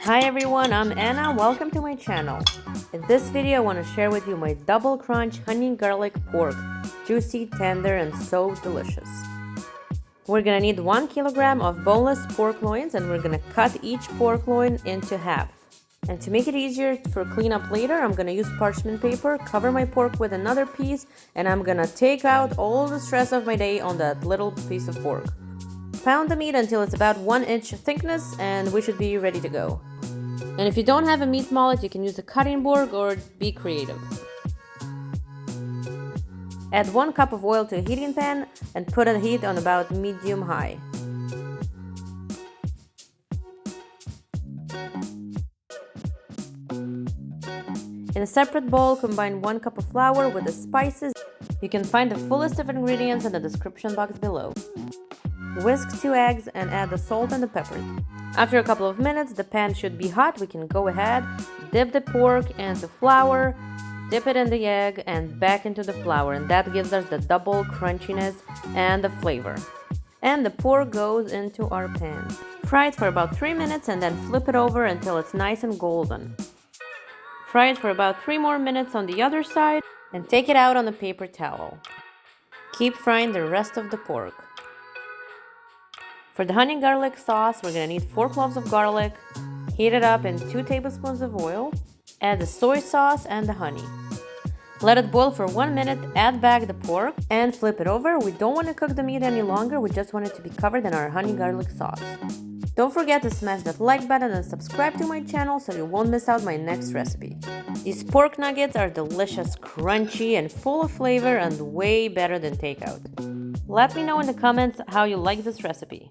Hi everyone, I'm Anna. Welcome to my channel. In this video, I want to share with you my double crunch honey garlic pork. Juicy, tender, and so delicious. We're gonna need 1 kilogram of boneless pork loins, and we're gonna cut each pork loin into half. And to make it easier for cleanup later, I'm gonna use parchment paper, cover my pork with another piece, and I'm gonna take out all the stress of my day on that little piece of pork. Pound the meat until it's about 1 inch thickness, and we should be ready to go. And if you don't have a meat mallet, you can use a cutting board or be creative. Add 1 cup of oil to a heating pan and put the heat on about medium-high. In a separate bowl, combine 1 cup of flour with the spices. You can find the full list of ingredients in the description box below. Whisk 2 eggs and add the salt and the pepper. After a couple of minutes, the pan should be hot. We can go ahead, dip the pork into flour, dip it in the egg and back into the flour, and that gives us the double crunchiness and the flavor. And the pork goes into our pan. Fry it for about 3 minutes and then flip it over until it's nice and golden. Fry it for about 3 more minutes on the other side and take it out on a paper towel. Keep frying the rest of the pork. For the honey garlic sauce, we're gonna need 4 cloves of garlic. Heat it up in 2 tablespoons of oil. Add the soy sauce and the honey. Let it boil for 1 minute, add back the pork, and flip it over. We don't want to cook the meat any longer, we just want it to be covered in our honey garlic sauce. Don't forget to smash that like button and subscribe to my channel so you won't miss out my next recipe. These pork nuggets are delicious, crunchy, and full of flavor and way better than takeout. Let me know in the comments how you like this recipe.